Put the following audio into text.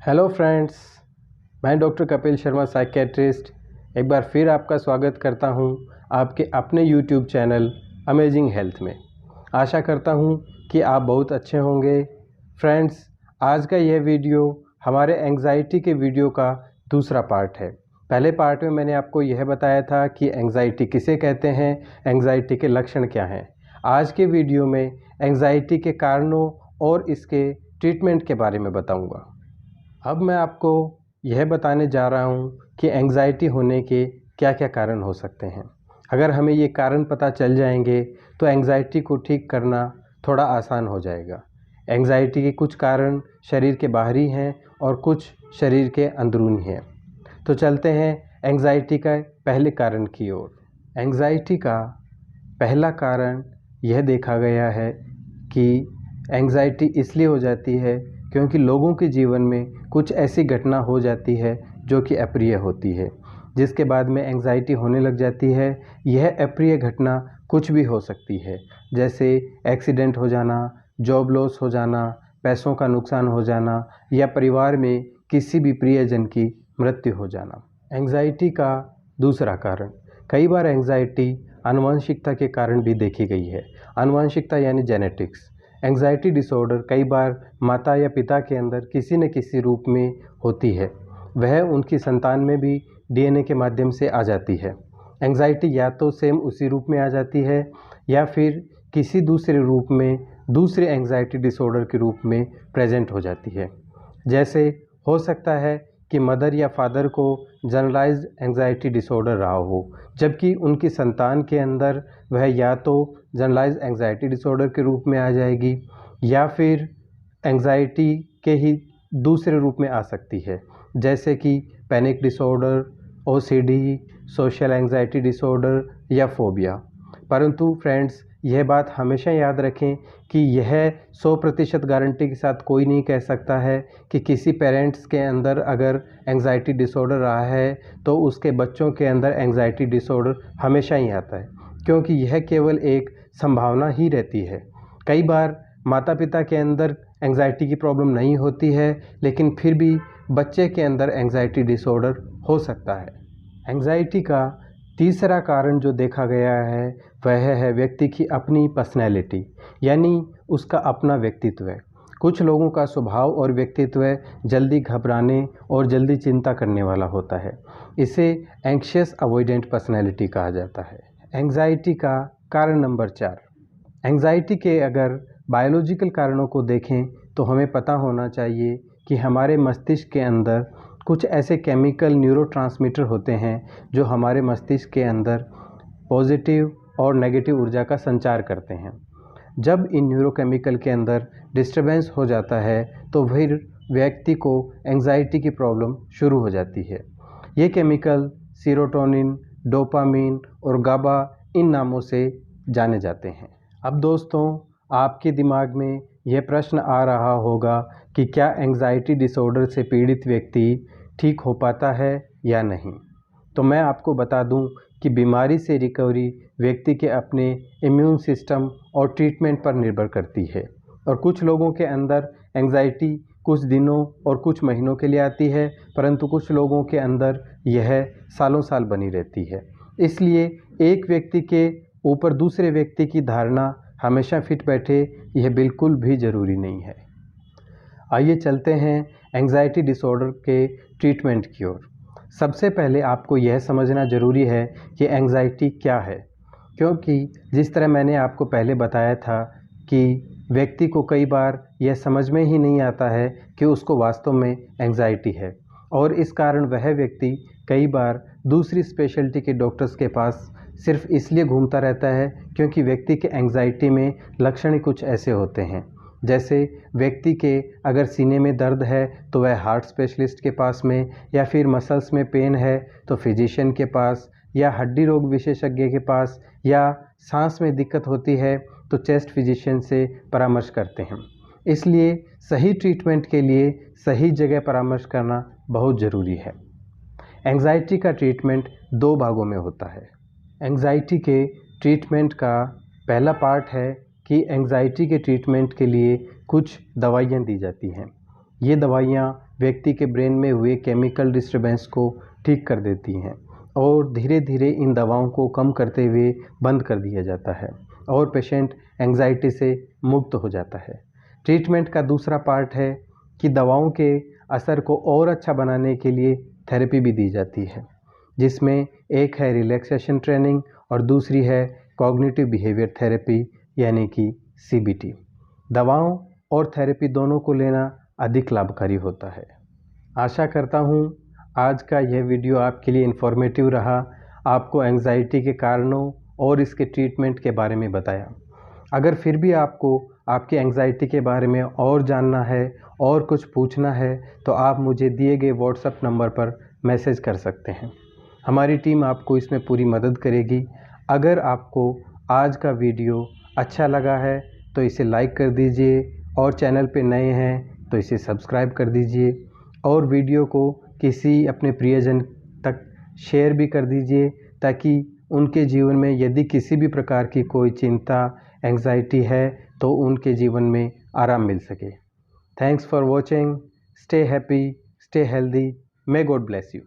Hello friends, मैं doctor Kapil Sharma psychiatrist एक बार फिर आपका स्वागत करता हूं आपके अपने यूट्यूब चैनल अमेजिंग हेल्थ में। आशा करता हूं कि आप बहुत अच्छे होंगे। फ्रेंड्स, आज का यह वीडियो हमारे एंग्जाइटी के वीडियो का दूसरा पार्ट है। पहले पार्ट में मैंने आपको यह बताया था कि एंग्जाइटी किसे कहते हैं, एंग्जाइटी के लक्षण क्या हैं। आज के वीडियो में एंग्जाइटी के कारणों और इसके ट्रीटमेंट के बारे में बताऊंगा। अब मैं आपको यह बताने जा रहा हूँ कि एंग्जाइटी होने के क्या क्या कारण हो सकते हैं। अगर हमें ये कारण पता चल जाएंगे तो एंग्जाइटी को ठीक करना थोड़ा आसान हो जाएगा। एंग्जाइटी के कुछ कारण शरीर के बाहरी हैं और कुछ शरीर के अंदरूनी हैं। तो चलते हैं एंग्जाइटी का पहले कारण की ओर। एंग्जाइटी का पहला कारण यह देखा गया है कि एंग्जाइटी इसलिए हो जाती है क्योंकि लोगों के जीवन में कुछ ऐसी घटना हो जाती है जो कि अप्रिय होती है, जिसके बाद में एंग्जाइटी होने लग जाती है। यह अप्रिय घटना कुछ भी हो सकती है, जैसे एक्सीडेंट हो जाना, जॉब लॉस हो जाना, पैसों का नुकसान हो जाना या परिवार में किसी भी प्रियजन की मृत्यु हो जाना। एंग्जाइटी का दूसरा कारण, कई बार एंग्जाइटी आनुवंशिकता के कारण भी देखी गई है। आनुवंशिकता यानी जेनेटिक्स। एंग्जाइटी डिसऑर्डर कई बार माता या पिता के अंदर किसी न किसी रूप में होती है, वह उनकी संतान में भी डीएनए के माध्यम से आ जाती है। एंग्जाइटी या तो सेम उसी रूप में आ जाती है या फिर किसी दूसरे रूप में, दूसरे एंग्जाइटी डिसऑर्डर के रूप में प्रेजेंट हो जाती है। जैसे हो सकता है कि मदर या फादर को जनरलाइज्ड एंग्जाइटी डिसऑर्डर रहा हो, जबकि उनकी संतान के अंदर वह या तो जनरलाइज्ड एंग्जाइटी डिसऑर्डर के रूप में आ जाएगी या फिर एंग्जाइटी के ही दूसरे रूप में आ सकती है, जैसे कि panic disorder, OCD, social anxiety disorder या फोबिया। परंतु फ्रेंड्स, यह बात हमेशा याद रखें कि यह 100% गारंटी के साथ कोई नहीं कह सकता है कि किसी पेरेंट्स के अंदर अगर एंग्जाइटी डिसऑर्डर रहा है तो उसके बच्चों के अंदर एंग्जाइटी डिसऑर्डर हमेशा ही आता है, क्योंकि यह केवल एक संभावना ही रहती है। कई बार माता पिता के अंदर एंग्जाइटी की प्रॉब्लम नहीं होती है, लेकिन फिर भी बच्चे के अंदर एंग्जाइटी डिसऑर्डर हो सकता है। एंग्जाइटी का तीसरा कारण जो देखा गया है वह है व्यक्ति की अपनी पर्सनैलिटी, यानी उसका अपना व्यक्तित्व। कुछ लोगों का स्वभाव और व्यक्तित्व जल्दी घबराने और जल्दी चिंता करने वाला होता है। इसे एंग्शियस अवॉइडेंट पर्सनैलिटी कहा जाता है। एंग्जाइटी का कारण नंबर 4। एंग्जाइटी के अगर बायोलॉजिकल कारणों को देखें तो हमें पता होना चाहिए कि हमारे मस्तिष्क के अंदर कुछ ऐसे केमिकल न्यूरोट्रांसमीटर होते हैं जो हमारे मस्तिष्क के अंदर पॉजिटिव और नेगेटिव ऊर्जा का संचार करते हैं। जब इन न्यूरोकेमिकल के अंदर डिस्टर्बेंस हो जाता है तो फिर व्यक्ति को एंग्जाइटी की प्रॉब्लम शुरू हो जाती है। ये केमिकल सीरोटोनिन, डोपामिन और गाबा इन नामों से जाने जाते हैं। अब दोस्तों, आपके दिमाग में यह प्रश्न आ रहा होगा कि क्या एंग्जाइटी डिसऑर्डर से पीड़ित व्यक्ति ठीक हो पाता है या नहीं। तो मैं आपको बता दूं कि बीमारी से रिकवरी व्यक्ति के अपने इम्यून सिस्टम और ट्रीटमेंट पर निर्भर करती है, और कुछ लोगों के अंदर एंग्जाइटी कुछ दिनों और कुछ महीनों के लिए आती है, परंतु कुछ लोगों के अंदर यह सालों साल बनी रहती है। इसलिए एक व्यक्ति के ऊपर दूसरे व्यक्ति की धारणा हमेशा फिट बैठे, यह बिल्कुल भी ज़रूरी नहीं है। आइए चलते हैं एंग्जाइटी डिसऑर्डर के ट्रीटमेंट की ओर। सबसे पहले आपको यह समझना ज़रूरी है कि एंग्जाइटी क्या है, क्योंकि जिस तरह मैंने आपको पहले बताया था कि व्यक्ति को कई बार यह समझ में ही नहीं आता है कि उसको वास्तव में एंग्जाइटी है, और इस कारण वह व्यक्ति कई बार दूसरी स्पेशलिटी के डॉक्टर्स के पास सिर्फ इसलिए घूमता रहता है क्योंकि व्यक्ति के एंग्जाइटी में लक्षण ही कुछ ऐसे होते हैं। जैसे व्यक्ति के अगर सीने में दर्द है तो वह हार्ट स्पेशलिस्ट के पास में, या फिर मसल्स में पेन है तो फिजिशियन के पास, या हड्डी रोग विशेषज्ञ के पास, या सांस में दिक्कत होती है तो चेस्ट फिजिशियन से परामर्श करते हैं। इसलिए सही ट्रीटमेंट के लिए सही जगह परामर्श करना बहुत ज़रूरी है। एंग्जाइटी का ट्रीटमेंट 2 भागों में होता है। एंग्जाइटी के ट्रीटमेंट का पहला पार्ट है कि एंग्जाइटी के ट्रीटमेंट के लिए कुछ दवाइयाँ दी जाती हैं। ये दवाइयाँ व्यक्ति के ब्रेन में हुए केमिकल डिस्टर्बेंस को ठीक कर देती हैं और धीरे धीरे इन दवाओं को कम करते हुए बंद कर दिया जाता है और पेशेंट एंग्जाइटी से मुक्त हो जाता है। ट्रीटमेंट का दूसरा पार्ट है कि दवाओं के असर को और अच्छा बनाने के लिए थेरेपी भी दी जाती है, जिसमें एक है रिलैक्सेशन ट्रेनिंग और दूसरी है कॉग्निटिव बिहेवियर थेरेपी यानी कि CBT। दवाओं और थेरेपी दोनों को लेना अधिक लाभकारी होता है। आशा करता हूँ आज का यह वीडियो आपके लिए इन्फॉर्मेटिव रहा, आपको एंग्जाइटी के कारणों और इसके ट्रीटमेंट के बारे में बताया। अगर फिर भी आपको आपकी एंग्जाइटी के बारे में और जानना है और कुछ पूछना है तो आप मुझे दिए गए व्हाट्सएप नंबर पर मैसेज कर सकते हैं। हमारी टीम आपको इसमें पूरी मदद करेगी। अगर आपको आज का वीडियो अच्छा लगा है तो इसे लाइक कर दीजिए और चैनल पे नए हैं तो इसे सब्सक्राइब कर दीजिए और वीडियो को किसी अपने प्रियजन तक शेयर भी कर दीजिए ताकि उनके जीवन में यदि किसी भी प्रकार की कोई चिंता एंग्जाइटी है तो उनके जीवन में आराम मिल सके। Thanks for watching. Stay happy, stay healthy. May God bless you.